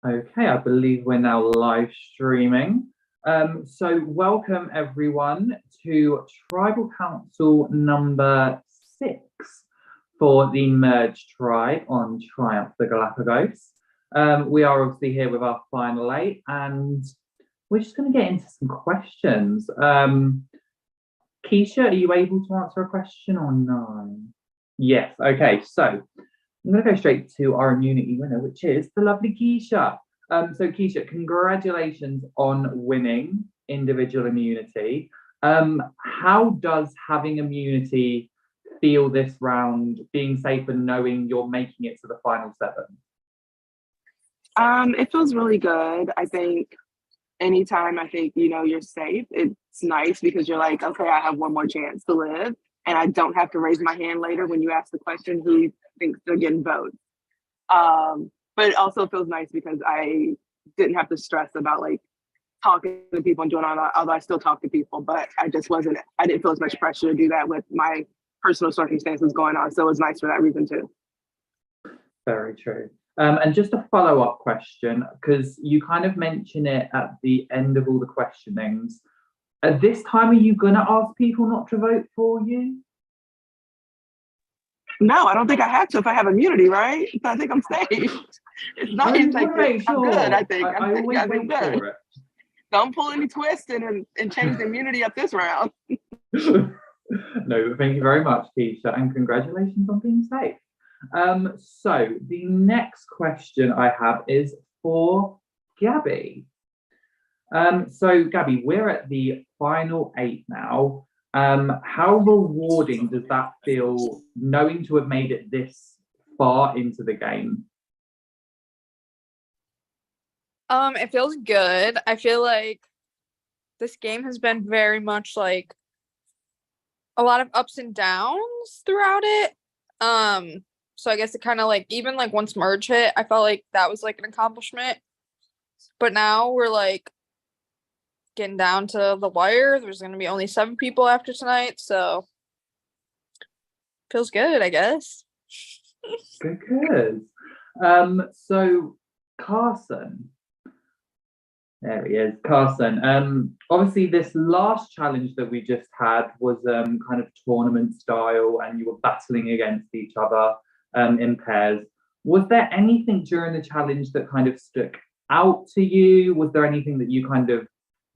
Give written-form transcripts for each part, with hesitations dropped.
Okay, I believe we're now live streaming. So welcome everyone to Tribal Council number 6 for the Merge Tribe on Triumph the Galapagos. We are obviously here with our final 8 and we're just going to get into some questions. Keisha, are you able to answer a question or no? Yes, okay, so I'm going to go straight to our immunity winner, which is the lovely Keisha. So Keisha, congratulations on winning individual immunity. How does having immunity feel this round, being safe and knowing you're making it to the final 7? It feels really good. I think anytime I think, you're safe, it's nice because you're like, okay, I have one more chance to live. And I don't have to raise my hand later when you ask the question who thinks they're getting votes. But it also feels nice because I didn't have to stress about like talking to people and doing all that, although I still talk to people, but I didn't feel as much pressure to do that with my personal circumstances going on. So it was nice for that reason too. Very true. And just a follow-up question, because you kind of mention it at the end of all the questionings. At this time, are you going to ask people not to vote for you? No, I don't think I have to if I have immunity, right? I think I'm safe. It's not I make sure. I'm good, I think. I always wait for it. Don't pull any twisting and change the immunity up this round. No, thank you very much, Keisha, and congratulations on being safe. So the next question I have is for Gabby. So Gabby, we're at the final 8 now. How rewarding does that feel knowing to have made it this far into the game? It feels good. I feel like this game has been very much like a lot of ups and downs throughout it. So I guess it kind of like, even like once Merge hit, I felt like that was like an accomplishment. But now we're like getting down to the wire. There's going to be only 7 people after tonight, so feels good, I guess. Good. So Carson, there he is, Carson. Obviously this last challenge that we just had was kind of tournament style, and you were battling against each other in pairs. Was there anything during the challenge that kind of stuck out to you? Was there anything that you kind of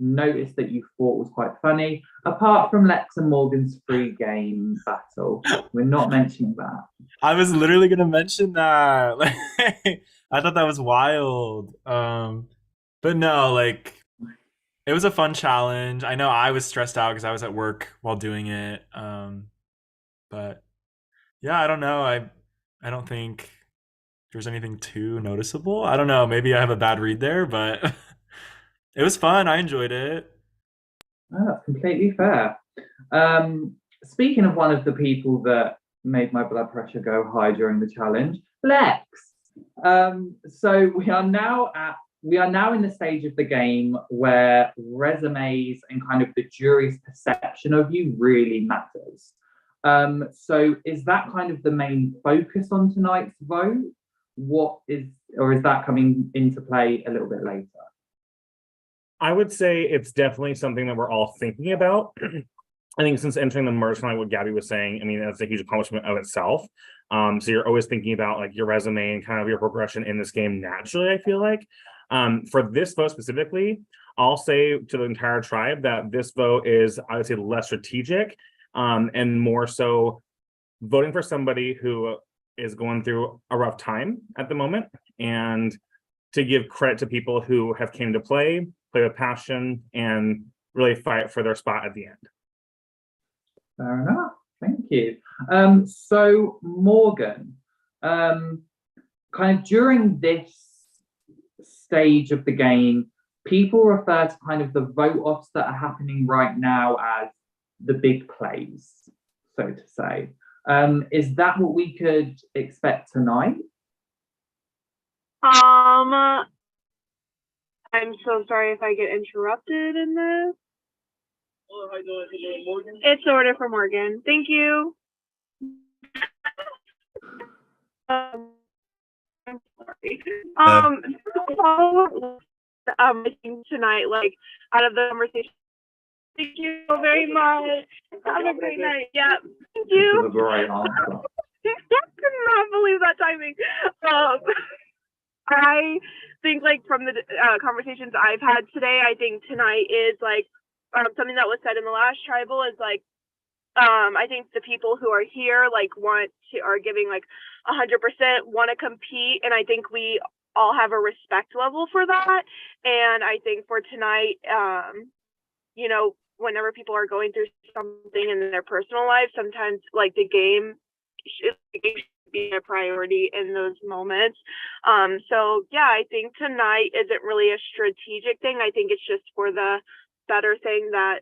noticed that you thought was quite funny, apart from Lex and Morgan's free game battle? We're not mentioning that. I was literally gonna mention that. Like, I thought that was wild. But no, like, it was a fun challenge. I know I was stressed out because I was at work while doing it. But yeah, I don't know. I don't think there's anything too noticeable. I don't know. Maybe I have a bad read there, but it was fun. I enjoyed it. Oh, that's completely fair. Speaking of one of the people that made my blood pressure go high during the challenge, Lex. So we are now in the stage of the game where resumes and kind of the jury's perception of you really matters. So is that kind of the main focus on tonight's vote? Or is that coming into play a little bit later? I would say it's definitely something that we're all thinking about. I think since entering the merge, like what Gabby was saying, I mean, that's a huge accomplishment of itself. So you're always thinking about like your resume and kind of your progression in this game naturally, I feel like. For this vote specifically, I'll say to the entire tribe that this vote is, I would say, less strategic and more so voting for somebody who is going through a rough time at the moment, and to give credit to people who have came to play with passion, and really fight for their spot at the end. Fair enough. Thank you. So Morgan, kind of during this stage of the game, people refer to kind of the vote-offs that are happening right now as the big plays, so to say. Is that what we could expect tonight? I'm so sorry if I get interrupted in this. It's the order for Morgan. Thank you. I'm sorry. I think tonight, like out of the conversation. Thank you so very much. Have a great night. Yeah. Thank This you. is a great answer. I could not believe that timing. I think like from the conversations I've had today, I think tonight is like something that was said in the last tribal is like I think the people who are here like are giving like 100%, want to compete, and I think we all have a respect level for that. And I think for tonight, you know, whenever people are going through something in their personal life, sometimes like the game should be a priority in those moments. So yeah, I think tonight isn't really a strategic thing. I think it's just for the better thing that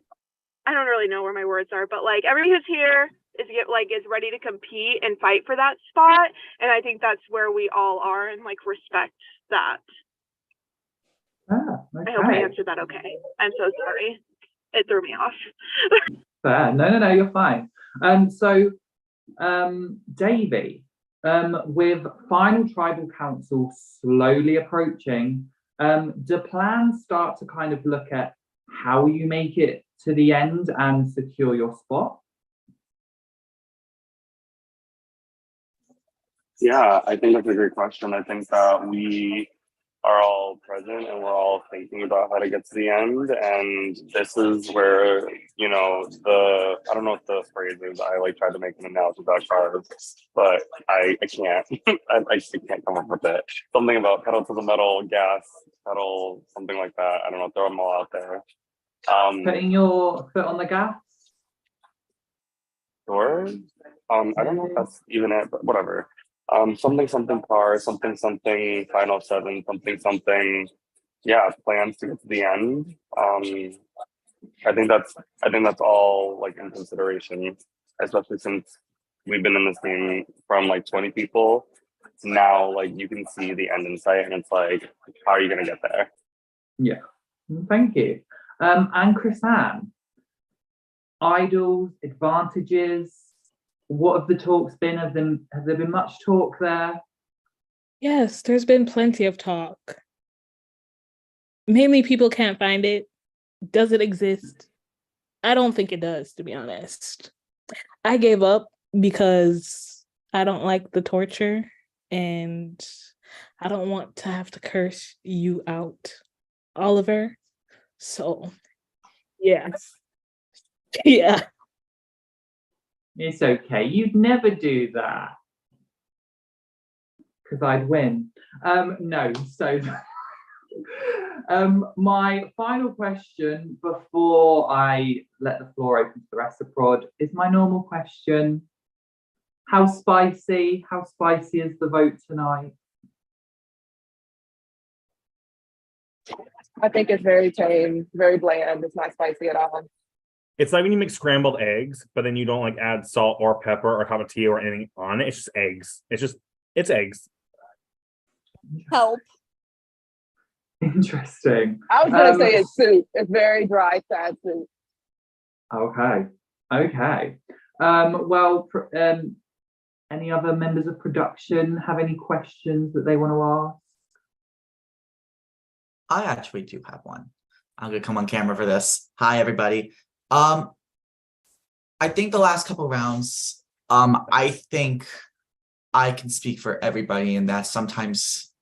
I don't really know where my words are, but like everybody who's here is ready to compete and fight for that spot. And I think that's where we all are and like respect that. Okay. I hope I answered that okay. I'm so sorry. It threw me off. Fair. No, you're fine. So, Davey, with final tribal council slowly approaching, do plans start to kind of look at how you make it to the end and secure your spot? Yeah, I think that's a great question. I think that we are all present and we're all thinking about how to get to the end. And this is where, you know, I don't know what the phrase is. I like tried to make an analogy about cars, but I can't. I just can't come up with it. Something about pedal to the metal, gas, pedal, something like that. I don't know, throw them all out there. Putting your foot on the gas? Sure. I don't know if that's even it, but whatever. Something car, something final seven, something. Yeah, plans to get to the end. I think that's all like in consideration, especially since we've been in this game from like 20 people. Now, like you can see the end in sight, and it's like, how are you gonna get there? Yeah. Thank you. And Chris-Anne, idols, advantages. What have the talks been? Have there been much talk there? Yes, there's been plenty of talk. Mainly people can't find it. Does it exist? I don't think it does, to be honest. I gave up because I don't like the torture and I don't want to have to curse you out, Oliver. So, yeah. Yeah. It's okay. You'd never do that. Because I'd win. No, so my final question before I let the floor open to the rest of prod is my normal question. How spicy is the vote tonight? I think it's very tame, very bland. It's not spicy at all. It's like when you make scrambled eggs, but then you don't like add salt or pepper or cup of tea or anything on it. It's just eggs. It's eggs. Help. Interesting. I was gonna say it's soup. It's very dry, sad soup. Okay. Any other members of production have any questions that they want to ask? I actually do have one. I'm gonna come on camera for this. Hi, everybody. I think the last couple rounds, I think I can speak for everybody in that sometimes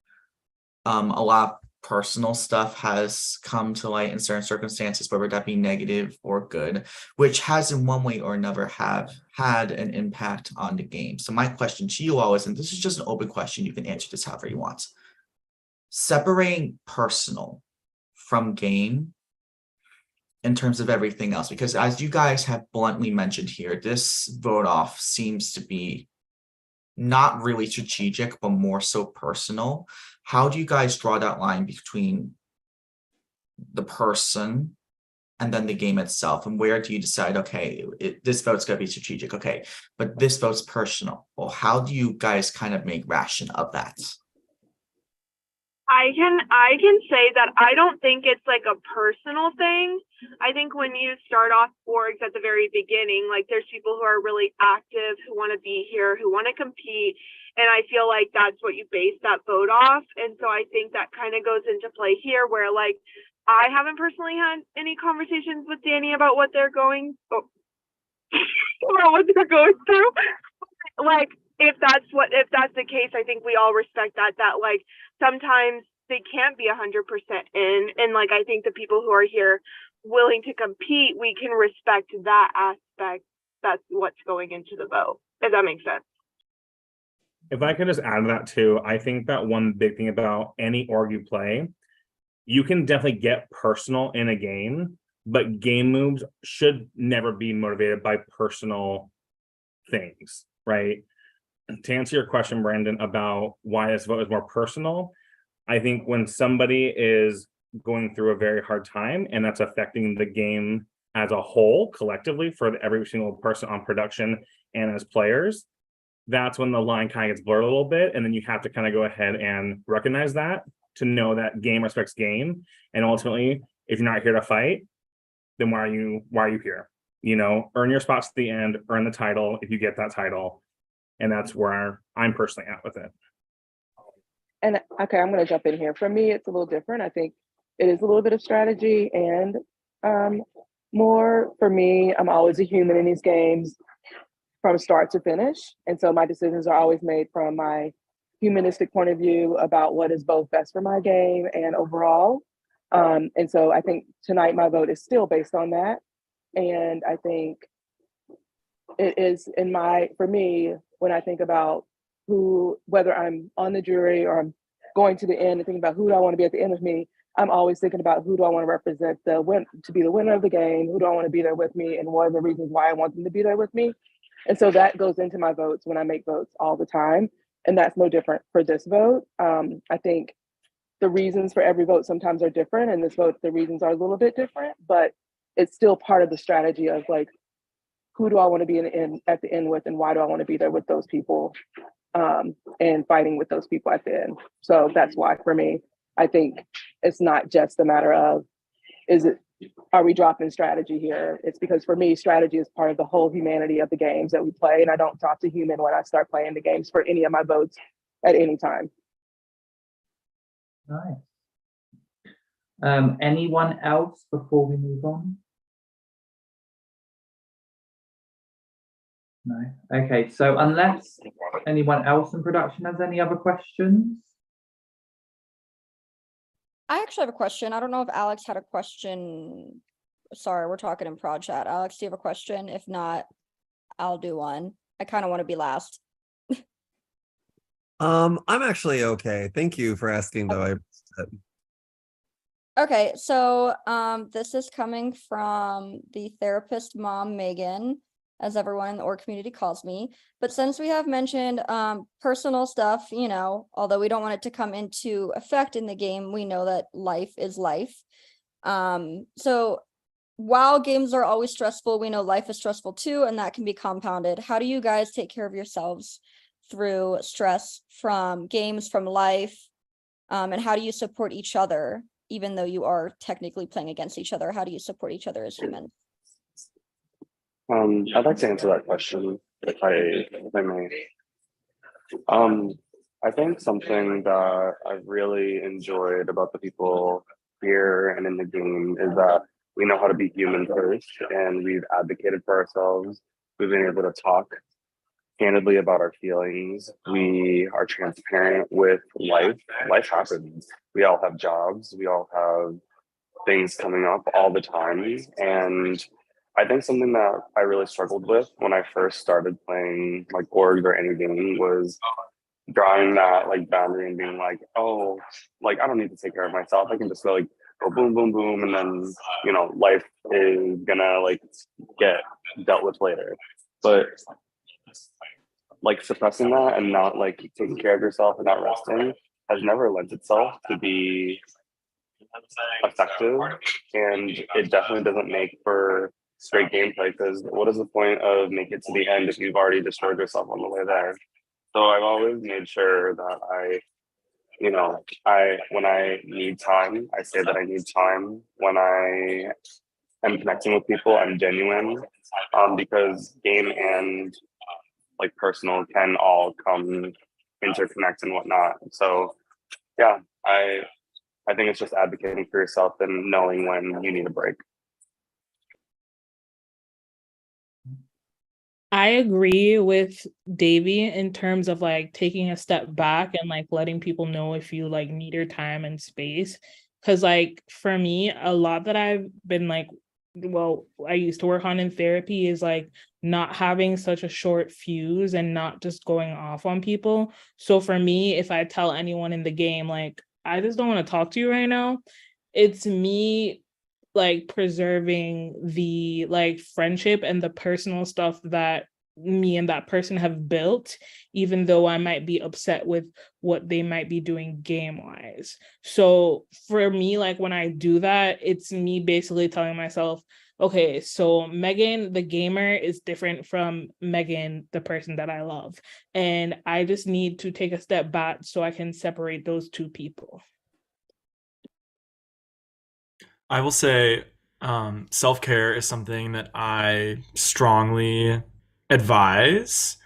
a lot of personal stuff has come to light in certain circumstances, whether that be negative or good, which has in one way or another have had an impact on the game. So my question to you all is, and this is just an open question, you can answer this however you want. Separating personal from game in terms of everything else, because as you guys have bluntly mentioned here, this vote off seems to be not really strategic, but more so personal. How do you guys draw that line between the person and then the game itself? And where do you decide, okay, this vote's going to be strategic, okay, but this vote's personal? Well, how do you guys kind of make ration of that? I can say that I don't think it's like a personal thing. I think when you start off orgs at the very beginning, like there's people who are really active, who want to be here, who want to compete. And I feel like that's what you base that vote off. And so I think that kind of goes into play here where like I haven't personally had any conversations with Danny about what they're going about what they're going through. Like if that's the case, I think we all respect that like sometimes they can't be 100% in. And like I think the people who are here willing to compete, we can respect that aspect. That's what's going into the vote, if that makes sense. If I could just add to that too, I think that one big thing about any org you play, you can definitely get personal in a game, but game moves should never be motivated by personal things, right? To answer your question, Brandon, about why this vote is more personal, I think when somebody is going through a very hard time and that's affecting the game as a whole, collectively, for every single person on production and as players, that's when the line kind of gets blurred a little bit. And then you have to kind of go ahead and recognize that to know that game respects game. And ultimately, if you're not here to fight, then why are you here? You know, earn your spots at the end, earn the title if you get that title. And that's where I'm personally at with it. And okay, I'm going to jump in here. For me, it's a little different. I think it is a little bit of strategy and more for me. I'm always a human in these games from start to finish. And so my decisions are always made from my humanistic point of view about what is both best for my game and overall. And so I think tonight my vote is still based on that. And I think it is for me, when I think about whether I'm on the jury or I'm going to the end and thinking about who do I want to be at the end with me, I'm always thinking about who do I want to represent to be the winner of the game, who do I want to be there with me, and what are the reasons why I want them to be there with me. And so that goes into my votes when I make votes all the time. And that's no different for this vote. I think the reasons for every vote sometimes are different, and this vote, the reasons are a little bit different, but it's still part of the strategy of like, who do I want to be at the end with, and why do I want to be there with those people, and fighting with those people at the end. So that's why for me, I think it's not just a matter of, are we dropping strategy here? It's because for me, strategy is part of the whole humanity of the games that we play, and I don't drop the human when I start playing the games for any of my votes at any time. Nice. Anyone else before we move on? No. Okay, so unless anyone else in production has any other questions? I actually have a question. I don't know if Alex had a question. Sorry, we're talking in prod chat. Alex, do you have a question? If not, I'll do one. I kind of want to be last. I'm actually okay. Thank you for asking though. Okay, so this is coming from the therapist mom, Megan, as everyone in the org community calls me. But since we have mentioned personal stuff, you know, although we don't want it to come into effect in the game, we know that life is life. So while games are always stressful, we know life is stressful too, and that can be compounded. How do you guys take care of yourselves through stress from games, from life? And how do you support each other, even though you are technically playing against each other? How do you support each other as humans? I'd like to answer that question if I may. I think something that I've really enjoyed about the people here and in the game is that we know how to be human first, and we've advocated for ourselves. We've been able to talk candidly about our feelings. We are transparent with life. Life happens. We all have jobs. We all have things coming up all the time. And I think something that I really struggled with when I first started playing like orgs or any game was drawing that like boundary and being like, oh, like I don't need to take care of myself. I can just like go boom, boom, boom, and then you know life is gonna like get dealt with later. But like suppressing that and not like taking care of yourself and not resting has never lent itself to be effective, and it definitely doesn't make for straight gameplay, because what is the point of making it to the end if you've already destroyed yourself on the way there? So I've always made sure that when I need time, I say that I need time. When I am connecting with people, I'm genuine, because game and like personal can all come interconnect and whatnot. So yeah, I think it's just advocating for yourself and knowing when you need a break. I agree with Davy in terms of like taking a step back and like letting people know if you like need your time and space. Cause like for me, a lot that I've been like, well, I used to work on in therapy is like not having such a short fuse and not just going off on people. So for me, if I tell anyone in the game, like, I just don't want to talk to you right now, it's me like preserving the like friendship and the personal stuff that me and that person have built, even though I might be upset with what they might be doing game wise. So for me, like when I do that, it's me basically telling myself, okay, so Megan, the gamer, is different from Megan, the person that I love. And I just need to take a step back so I can separate those two people. I will say self-care is something that I strongly advise.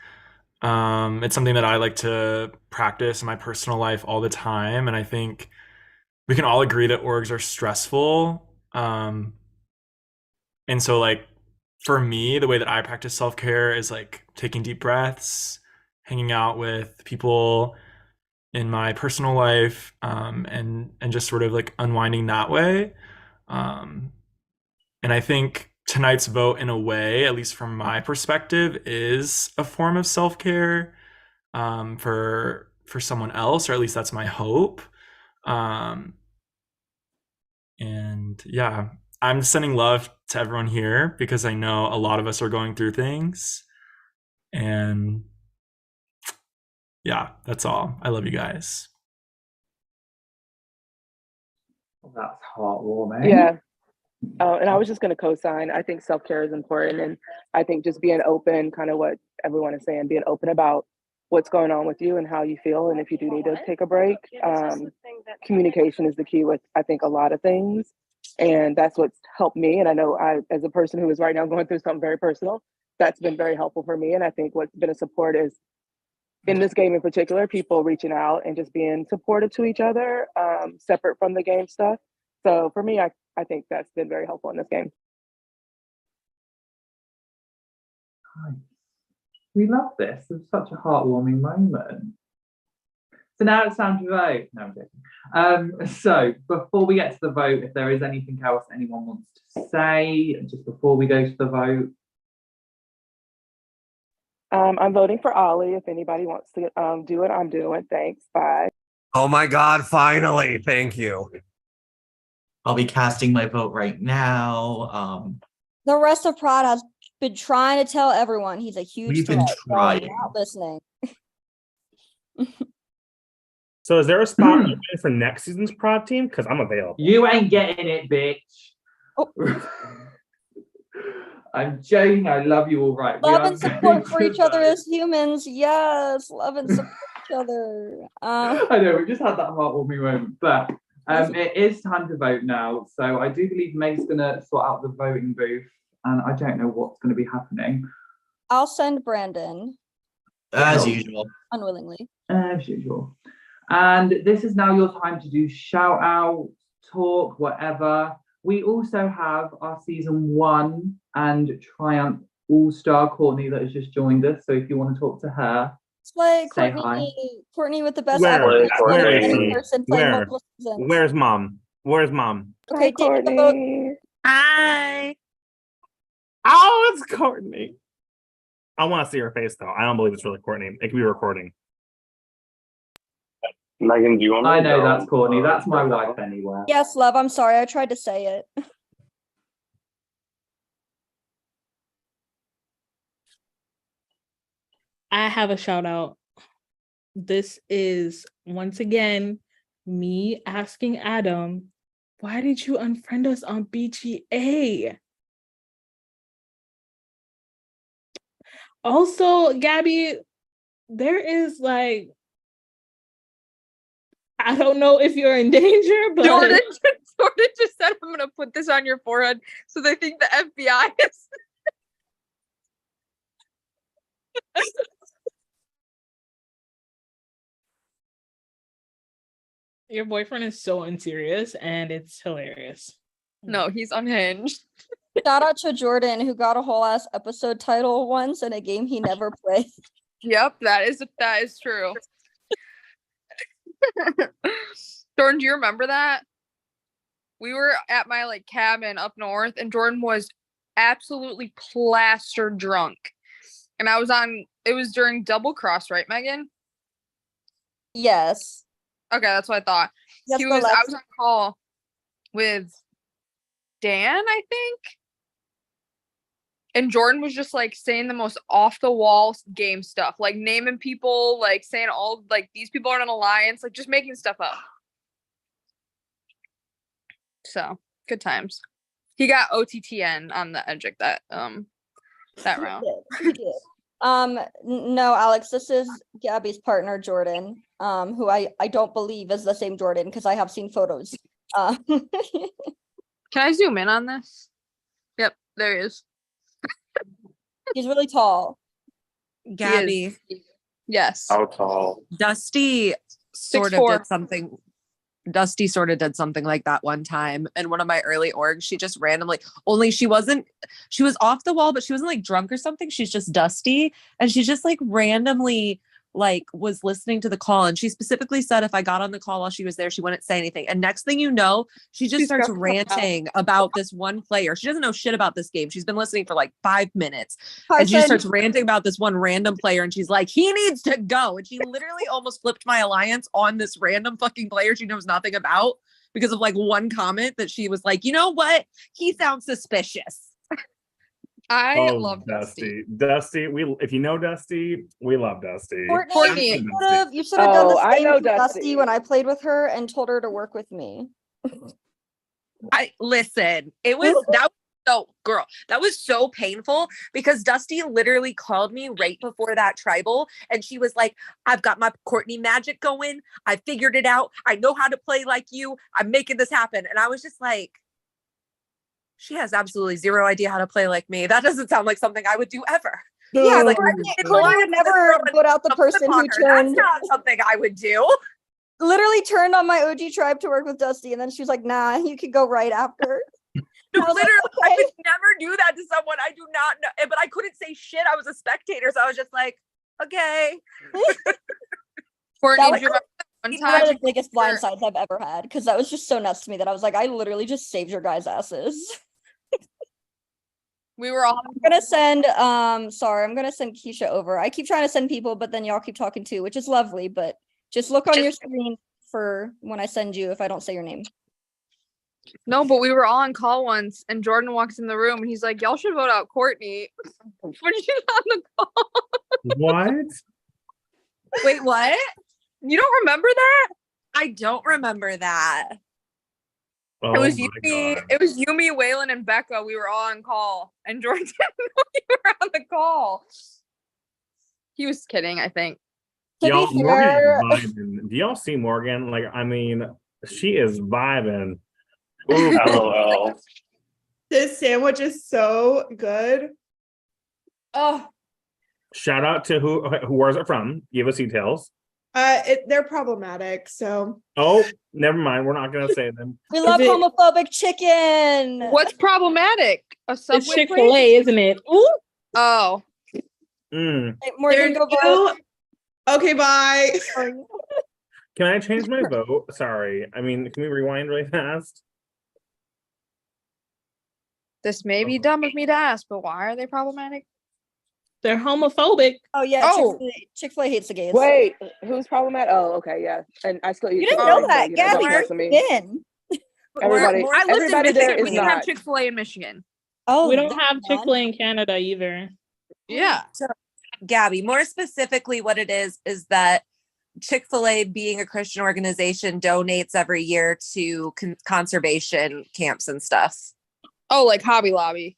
It's something that I like to practice in my personal life all the time. And I think we can all agree that orgs are stressful. And so like for me, the way that I practice self-care is like taking deep breaths, hanging out with people in my personal life, and just sort of like unwinding that way. And I think tonight's vote, in a way, at least from my perspective, is a form of self-care, for someone else, or at least that's my hope. And yeah, I'm sending love to everyone here because I know a lot of us are going through things. And yeah, that's all. I love you guys. That's heartwarming. Yeah. And I was just going to co-sign. I think self-care is important. And I think just being open, kind of what everyone is saying, being open about what's going on with you and how you feel. And if you do need to take a break, communication is the key with, I think, a lot of things. And that's what's helped me. And I know I, as a person who is right now going through something very personal, that's been very helpful for me. And I think what's been a support is, in this game in particular, people reaching out and just being supportive to each other, separate from the game stuff. So for me, I think that's been very helpful in this game. We love this. It's such a heartwarming moment. So now it's time to vote. No, I'm joking. So before we get to the vote, if there is anything else anyone wants to say, just before we go to the vote. I'm voting for Ollie. If anybody wants to do it, I'm doing. Thanks. Bye. Oh my God, finally. Thank you. I'll be casting my vote right now. The rest of Prod has been trying to tell everyone he's a huge We've threat. been So trying. not listening. So is there a spot open for next season's prod team? Because I'm available. You ain't getting it, bitch. Oh. I'm joking. I love you all right. Love and support for each other as humans. Yes, love and support each other. I know, we just had that heartwarming moment, but it is time to vote now. So I do believe Meg's gonna sort out the voting booth, and I don't know what's gonna be happening. I'll send Brandon. As usual. Unwillingly. As usual. And this is now your time to do shout out, talk, whatever. We also have our season 1 and Triumph All-Star Courtney that has just joined us. So if you want to talk to her, Slay, say Courtney. hi. Courtney with the best Where? Where? Where's mom? Where's mom? Okay, Hi, take the vote. Courtney. Hi. Oh, it's Courtney. I want to see her face though. I don't believe it's really Courtney. It could be recording. Megan, do you want me I to know go? that's Courtney. That's my wife anyway. Yes, love. I'm sorry. I tried to say it. I have a shout out. This is once again me asking Adam, why did you unfriend us on BGA? Also, Gabby, there is like, I don't know if you're in danger, but Jordan just said, I'm gonna put this on your forehead so they think the FBI is. Your boyfriend is so unserious and it's hilarious. No, he's unhinged. Shout out to Jordan who got a whole ass episode title once in a game he never played. Yep, that is true. Jordan, do you remember that? We were at my like cabin up north and Jordan was absolutely plastered drunk. And it was during Double Cross, right, Megan? Yes. Okay, that's what I thought. Yes, I Alexa. was on call with Dan, I think. And Jordan was just like saying the most off the wall game stuff, like naming people, like saying all like these people are in an alliance, like just making stuff up. So good times. He got OTTN on the Edgic that round. He did. No, Alex, this is Gabby's partner, Jordan, who I don't believe is the same Jordan because I have seen photos. Can I zoom in on this? Yep, there he is. He's really tall. Gabby, Yes. How tall? Dusty sort of 6'4". did something. Dusty sort of did something like that one time in one of my early orgs. She just randomly, only she was off the wall, but she wasn't like drunk or something. She's just Dusty. And she just like randomly like was listening to the call. And she specifically said if I got on the call while she was there, she wouldn't say anything. And next thing you know, she just starts ranting about this one player. She doesn't know shit about this game. She's been listening for like 5 minutes. And she just starts ranting about this one random player. And she's like, he needs to go. And she literally almost flipped my alliance on this random fucking player she knows nothing about because of like one comment that she was like, you know what? He sounds suspicious. I love Dusty. Dusty, if you know Dusty, we love Dusty. Courtney, you should have done the same with Dusty when I played with her and told her to work with me. Listen, that was so painful because Dusty literally called me right before that tribal and she was like, I've got my Courtney magic going. I figured it out. I know how to play like you. I'm making this happen. And I was just like, she has absolutely zero idea how to play like me. That doesn't sound like something I would do ever. Yeah, like Courtney would never put out the person who turned. That's not something I would do. Literally turned on my OG tribe to work with Dusty, and then she was like, "Nah, you could go right after." No, literally, I would never do that to someone I do not know. But I couldn't say shit. I was a spectator, so I was just like, okay. Courtney, That was one of the biggest blindsides I've ever had because that was just so nuts to me that I was like, I literally just saved your guys' asses. We were all I'm gonna send Keisha over. I keep trying to send people, but then y'all keep talking too, which is lovely, but just look on your screen for when I send you if I don't say your name. No, but we were all on call once and Jordan walks in the room and he's like, y'all should vote out Courtney when she's on the call. What? Wait, what? You don't remember that? I don't remember that. Oh It was my Yumi, God. it was Yumi, Waylon, and Becca. We were all on call, and Jordan didn't know you were on the call. He was kidding, I think. To be fair, Morgan is vibing. Do y'all see Morgan? Like, I mean, she is vibing. Ooh, LOL. This sandwich is so good. Oh, Shout out to who was it from? Give us details. They're problematic, so Oh, never mind. We're not gonna say them. we love homophobic chicken. what's problematic? A Subway It's Chick-fil-A, isn't it? Ooh. Oh, Mm. Hey, Morgan, go vote. Okay, bye. Can I change my vote? Sorry. I mean, can we rewind really fast? this may be dumb of me to ask, but why are they problematic? They're homophobic. Oh yeah, Oh. Chick-fil-A hates the gays. Wait, who's problematic? Oh, okay, yeah. And I still eat You didn't Chick-fil-A, know that, so, Gabby. don't mess with me. Then. Everybody, I lived in everybody there Michigan. is We didn't have not. Chick-fil-A in Michigan. Oh, We don't there's have none. Chick-fil-A in Canada either. Yeah. So, Gabby, more specifically, what it is that Chick-fil-A, being a Christian organization, donates every year to conservation camps and stuff. Oh, like Hobby Lobby.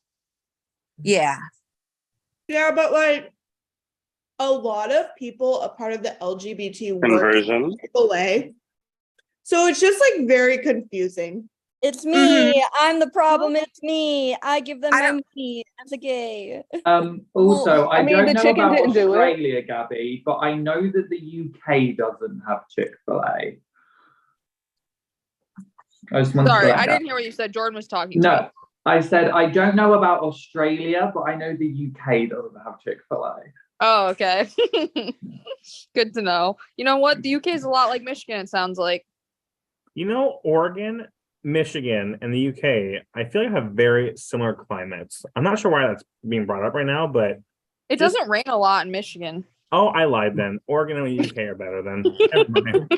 Yeah. Yeah, but like a lot of people, a part of the LGBT work Conversion. Chick-fil-A. So it's just like very confusing. It's me. I'm the problem. It's me. I give them I my don't- money as a gay. Also, I mean, don't the know chicken about didn't do it. Australia, Gabby, but I know that the UK doesn't have Chick-fil-A. I just wanted to Sorry, let I that. didn't hear what you said. Jordan was talking to No, me. I said I don't know about Australia, but I know the UK doesn't have Chick-fil-A. Oh, okay. Good to know. You know what? The UK is a lot like Michigan, it sounds like. You know, Oregon, Michigan, and the UK, I feel like have very similar climates. I'm not sure why that's being brought up right now, but It Just- doesn't rain a lot in Michigan. oh, I lied then. Oregon and the UK are better than. Never mind.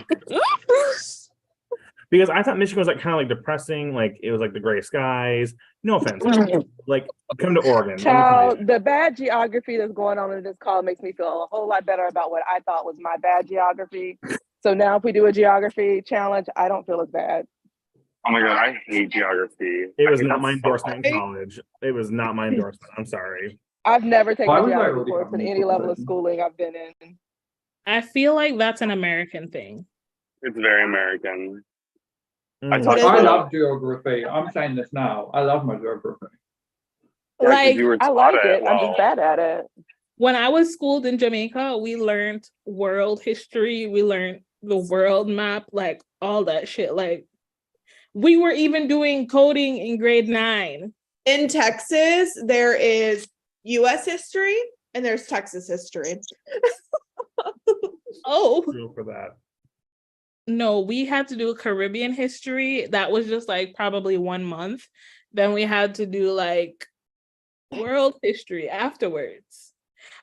Because I thought Michigan was like kind of like depressing, like it was like the gray skies. No offense. Like come to Oregon. let me tell you. Child, the bad geography that's going on in this call makes me feel a whole lot better about what I thought was my bad geography. So now if we do a geography challenge, I don't feel as bad. Oh my god, I hate geography. It I was think not that's my so endorsement in hard. college. It was not my endorsement. I'm sorry. I've never taken Why a was I geography already course in having any this level of conversation? schooling I've been in. I feel like that's an American thing. It's very American. I Mm. talked is I it? to love geography. I'm saying this now. I love my geography. yeah, 'cause Like, you were I taught like it. it. I'm just Well, bad at it. when I was schooled in Jamaica, we learned world history, we learned the world map, like all that shit. Like, we were even doing coding in grade 9. In Texas, there is US history and there's Texas history. Oh, Feel for that. no, we had to do Caribbean history. That was just like probably 1 month. Then we had to do like world history afterwards.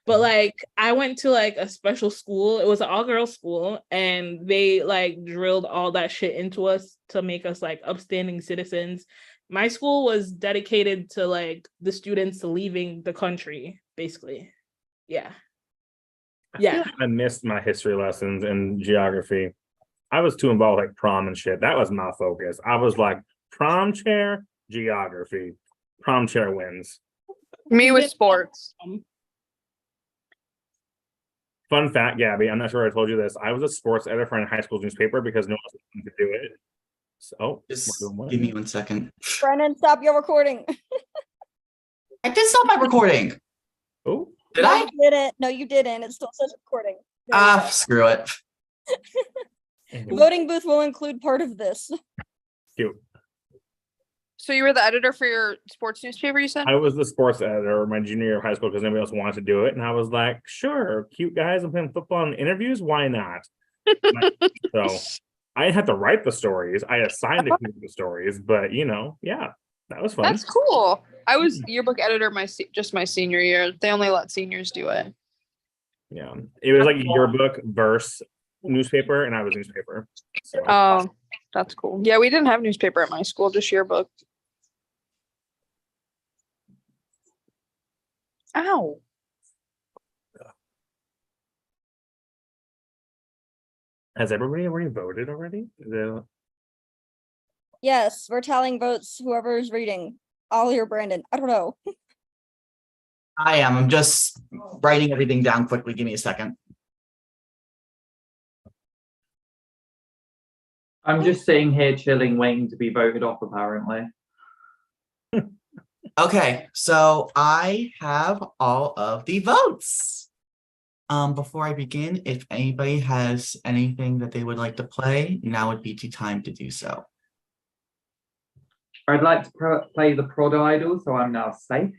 But like I went to like a special school. It was an all-girls school, and they like drilled all that shit into us to make us like upstanding citizens. My school was dedicated to like the students leaving the country, basically. Yeah. I feel Yeah. like I missed my history lessons and geography. I was too involved with like prom and shit. That was my focus. I was like prom chair, geography. Prom chair wins. Me with sports. Fun fact, Gabby, I'm not sure I told you this. I was a sports editor for a high school newspaper because no one else wanted to do it. So Just we're doing what? give me 1 second. Brennan, stop your recording. I did stop my recording. Oh, Did No, I? you didn't. No, you didn't. It still says recording. There you Ah, go. screw it. The voting booth will include part of this. cute. So you were the editor for your sports newspaper, you said? I was the sports editor my junior year of high school because nobody else wanted to do it. And I was like, sure, cute guys, I'm playing football in interviews. Why not? So I didn't have to write the stories. I assigned to keep the stories, but yeah, that was fun. That's cool. I was yearbook editor just my senior year. They only let seniors do it. Yeah, it was like yearbook verse newspaper, and I was newspaper. So Oh, that's cool. Yeah, we didn't have newspaper at my school, just yearbook. Ow. has everybody already voted already? Yes, we're tallying votes. Whoever is reading, Ollie or Brandon. I don't know. I am. I'm just writing everything down quickly. Give me a second. I'm just sitting here chilling, waiting to be voted off, apparently. Okay, so I have all of the votes. Before I begin, if anybody has anything that they would like to play, now would be the time to do so. I'd like to play the Prod Idol, so I'm now safe.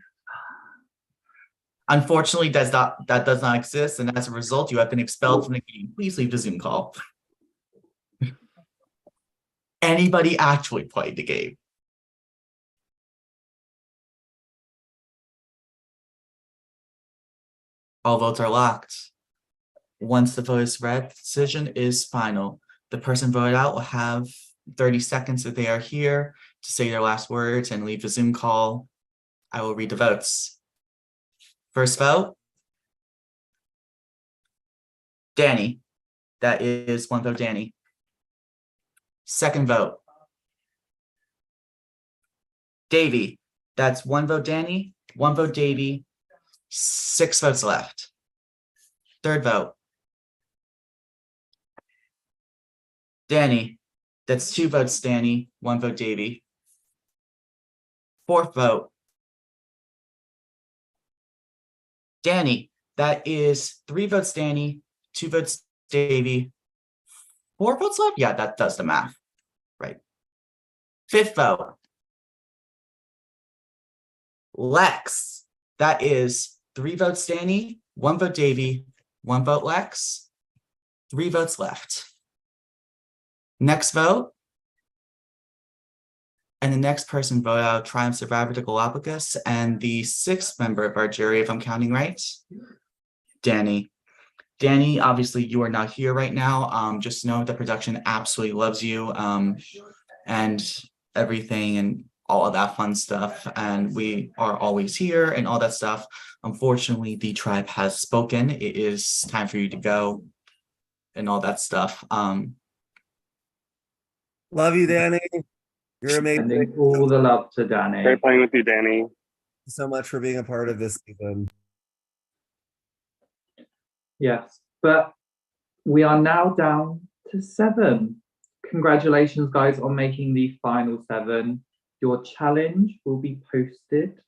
Unfortunately, that does not exist, and as a result, you have been expelled from the game. Please leave the Zoom call. Anybody actually played the game? All votes are locked. Once the vote is read, the decision is final. The person voted out will have 30 seconds if they are here to say their last words and leave the Zoom call. I will read the votes. First vote, Danny. That is 1 vote, Danny. Second vote, Davy. That's 1 vote, Danny. 1 vote, Davy. 6 votes left. Third vote, Danny. That's 2 votes, Danny. 1 vote, Davy. Fourth vote, Danny. That is 3 votes, Danny. 2 votes, Davy. 4 votes left? Yeah, that does the math. Right. Fifth vote, Lex. That is 3 votes Danny, 1 vote Davy, 1 vote Lex, 3 votes left. Next vote, and the next person vote out Triumph Survivor to Galapagos, and the 6th member of our jury, if I'm counting right, Danny. Danny, obviously you are not here right now. Just know the production absolutely loves you, and everything and all of that fun stuff. And we are always here and all that stuff. Unfortunately, the tribe has spoken. It is time for you to go and all that stuff. Love you, Danny. You're amazing. Sending all the love to Danny. Great playing with you, Danny. Thank you so much for being a part of this season. Yes, but we are now down to 7. Congratulations, guys, on making the final 7. Your challenge will be posted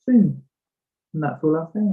soon. And that's all I'll say.